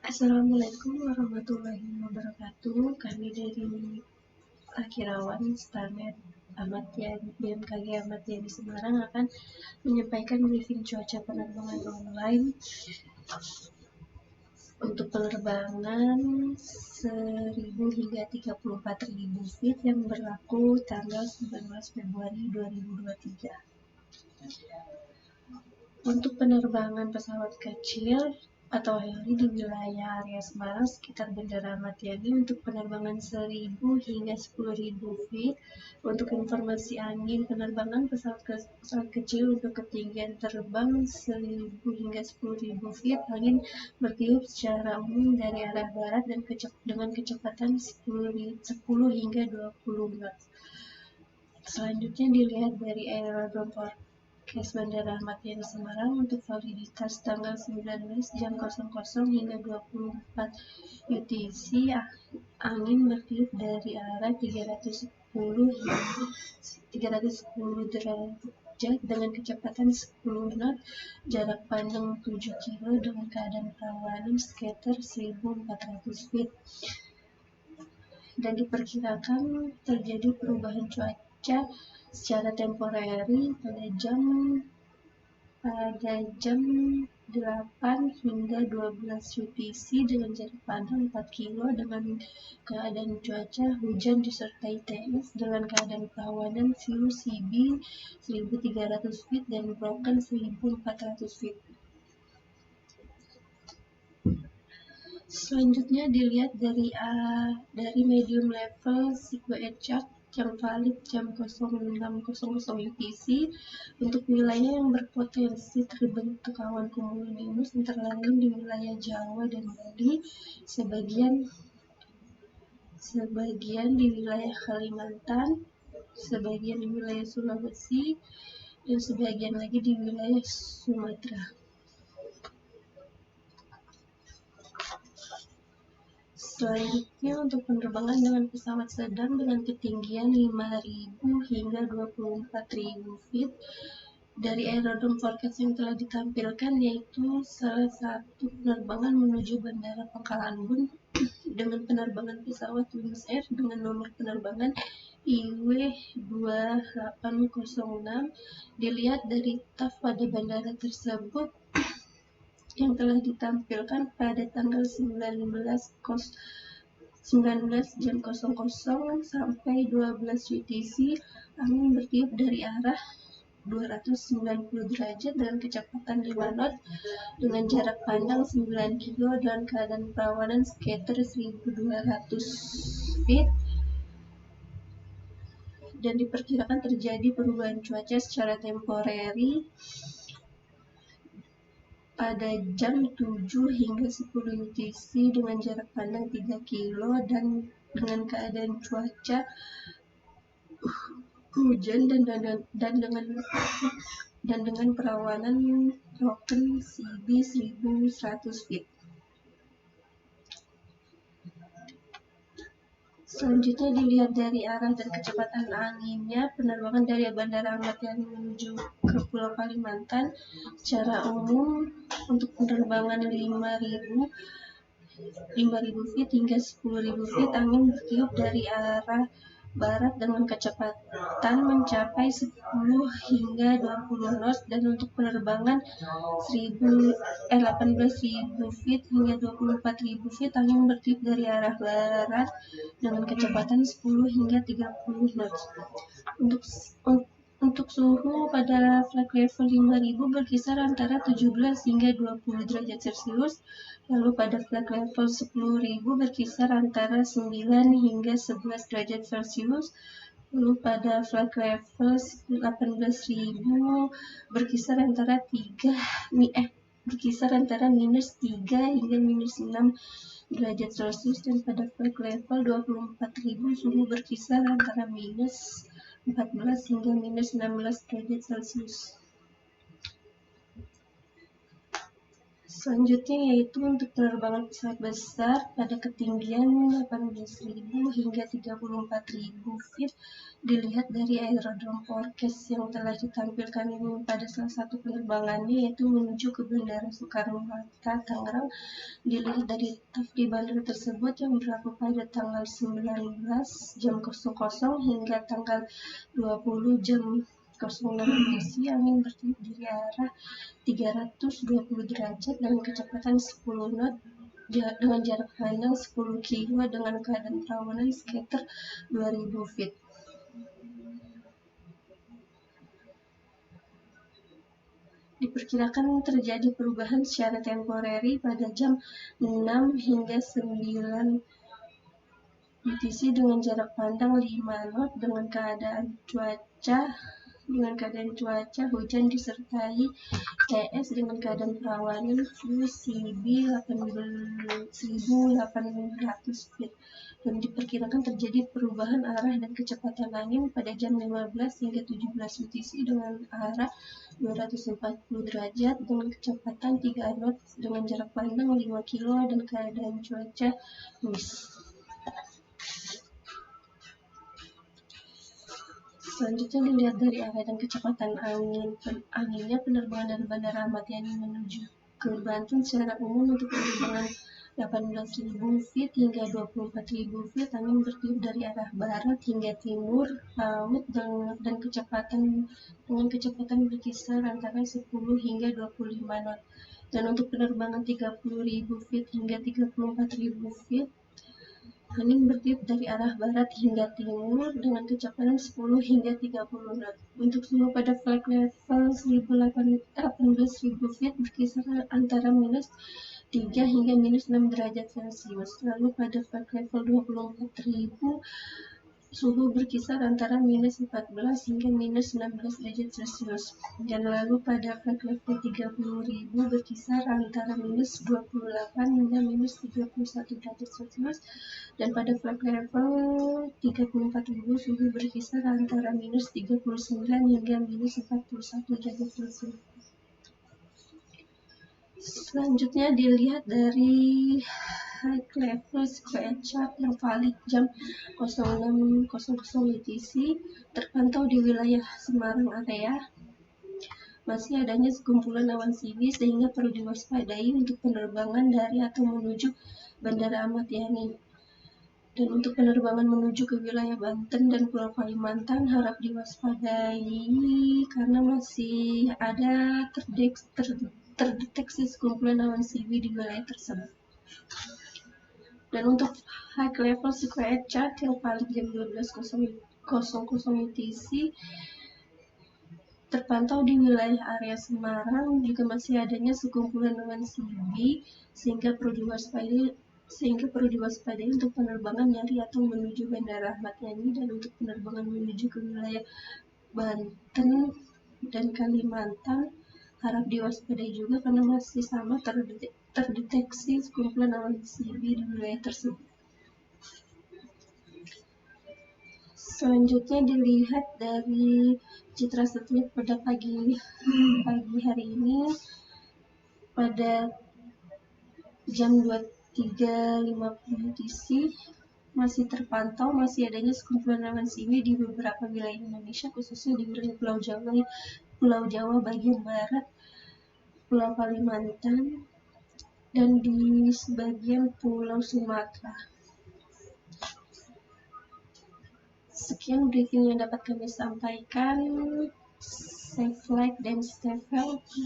Assalamualaikum warahmatullahi wabarakatuh. Kami dari Akirawan Starnet BMKG Ahmad Yani Semarang akan menyampaikan briefing cuaca penerbangan online untuk penerbangan 1000 hingga 34.000 feet yang berlaku tanggal 19 Februari 2023. Untuk penerbangan pesawat kecil atau heli di wilayah area Semarang sekitar Bandara Ahmad Yani untuk penerbangan 1000 hingga 10.000 feet. Untuk informasi angin penerbangan pesawat kecil untuk ketinggian terbang 1000 hingga 10.000 feet, angin bertiup secara umum dari arah barat dan dengan kecepatan 10 hingga 20 knot. Selanjutnya dilihat dari aerodrom Bandara Ahmad Yani Semarang untuk validitas tanggal 19 jam 00 hingga 24 UTC, angin bertiup dari arah 310 derajat dengan kecepatan 10 knot, jarak pandang 7 kilo dengan keadaan perawanan sekitar 1400 feet. Dan diperkirakan terjadi perubahan cuaca secara temporary pada jam 8 hingga 12 UTC dengan jarak pandang 4 kilo dengan keadaan cuaca hujan disertai TS dengan keadaan perawanan view CB 1300 feet dan broken 1400 feet. Selanjutnya dilihat dari medium level SIGWA chart yang valid jam 06.00 UTC untuk wilayah yang berpotensi terbentuk awan cumulonimbus antara lain di wilayah Jawa dan Bali, sebagian di wilayah Kalimantan, sebagian di wilayah Sulawesi, dan sebagian lagi di wilayah Sumatera. Selanjutnya untuk penerbangan dengan pesawat sedang dengan ketinggian 5.000 hingga 24.000 feet dari aerodrom forecast yang telah ditampilkan, yaitu salah satu penerbangan menuju Bandara Pangkalan Bun dengan penerbangan pesawat Wings Air dengan nomor penerbangan IW2806. Dilihat dari TAF pada bandara tersebut yang telah ditampilkan pada tanggal 19 jam 00 sampai 12 UTC, angin bertiup dari arah 290 derajat dengan kecepatan 5 knot dengan jarak pandang 9 kilo dan keadaan perawanan sekitar 1200 feet, dan diperkirakan terjadi perubahan cuaca secara temporary pada jam 7 hingga 10 UTC dengan jarak pandang 3 kilo dan dengan keadaan cuaca hujan dan dengan perawanan broken CB 1100 feet. Selanjutnya dilihat dari arah dan kecepatan anginnya, penerbangan dari Bandara Ahmad Yani menuju ke Pulau Kalimantan secara umum untuk penerbangan 5.000 feet hingga 10.000 feet, angin bertiup dari arah barat dengan kecepatan mencapai 10 hingga 20 knot, dan untuk penerbangan 18.000 feet hingga 24.000 feet, angin bertiup dari arah barat dengan kecepatan 10 hingga 30 knot. Untuk suhu pada flight level 5.000 berkisar antara 17 hingga 20 derajat Celcius, lalu pada flight level 10.000 berkisar antara 9 hingga 11 derajat Celcius, lalu pada flight level 18.000 berkisar antara minus 3 hingga minus 6 derajat Celcius, dan pada flight level 24.000 suhu berkisar antara minus 14 hingga minus 16 derajat Celcius. Selanjutnya yaitu untuk penerbangan pesawat besar pada ketinggian 18.000 hingga 34.000 feet dilihat dari aerodrom forecast yang telah ditampilkan pada salah satu penerbangannya, yaitu menuju ke Bandara Soekarno-Hatta, Tangerang. Dilihat dari TAF di bandara tersebut yang berlaku pada tanggal 19 jam 00 hingga tanggal 20 jam 06 UTC. Angin bertiup dari arah 320 derajat dengan kecepatan 10 knot dengan jarak pandang 10 kilo dengan keadaan perawanan sekitar 2000 feet. Diperkirakan terjadi perubahan secara temporeri pada jam 6 hingga 9 UTC dengan jarak pandang 5 knot dengan keadaan cuaca hujan disertai TS dengan keadaan perawanan CB 1800 feet, dan diperkirakan terjadi perubahan arah dan kecepatan angin pada jam 15 hingga 17 UTC dengan arah 240 derajat dengan kecepatan 3 knot dengan jarak pandang 5 kilo dan keadaan cuaca mist. Selanjutnya dilihat dari arah dan kecepatan anginnya, penerbangan dari Bandara Ahmad Yani menuju ke Banten secara umum untuk penerbangan 18.000 feet hingga 24.000 feet, angin bertiup dari arah barat hingga timur laut dengan kecepatan berkisar antara 10 hingga 25 knot. Dan untuk penerbangan 30.000 feet hingga 34.000 feet, angin bertiup dari arah barat hingga timur dengan kecepatan 10 hingga 30 knot. Untuk suhu pada flight level 18.000 feet berkisar antara minus 3 hingga minus 6 derajat Celcius. Lalu pada flight level 24.000 suhu berkisar antara minus 14 hingga minus 16 derajat Celcius. Dan lalu pada flight level 30.000 berkisar antara minus 28 hingga minus 31 derajat Celcius. Dan pada flight level 34.000 suhu berkisar antara minus 39 hingga minus 41 derajat Celcius. Selanjutnya dilihat dari high level square chart yang valid jam 06.00 UTC terpantau di wilayah Semarang area. Masih adanya sekumpulan awan CB sehingga perlu diwaspadai untuk penerbangan dari atau menuju Bandara Ahmad Yani. Dan untuk penerbangan menuju ke wilayah Banten dan Pulau Kalimantan harap diwaspadai karena masih ada terdeteksi sekumpulan awan CB di wilayah tersebut. Dan untuk high level square chart yang valid jam 12.00 UTC terpantau di wilayah area Semarang juga masih adanya sekumpulan awan CB sehingga perlu diwaspadai untuk penerbangan dari atau menuju Bandara Ahmad Yani. Dan untuk penerbangan menuju ke wilayah Banten dan Kalimantan harap diwaspadai juga karena masih sama terdeteksi sekumpulan awan CB di wilayah tersebut. Selanjutnya dilihat dari citra satelit pada pagi hari ini pada jam 23.50 UTC masih terpantau masih adanya sekumpulan awan CB di beberapa wilayah Indonesia, khususnya di wilayah Pulau Jawa bagian barat, Pulau Kalimantan, dan di sebagian Pulau Sumatera. Sekian briefing yang dapat kami sampaikan. Safe flight dan stay healthy.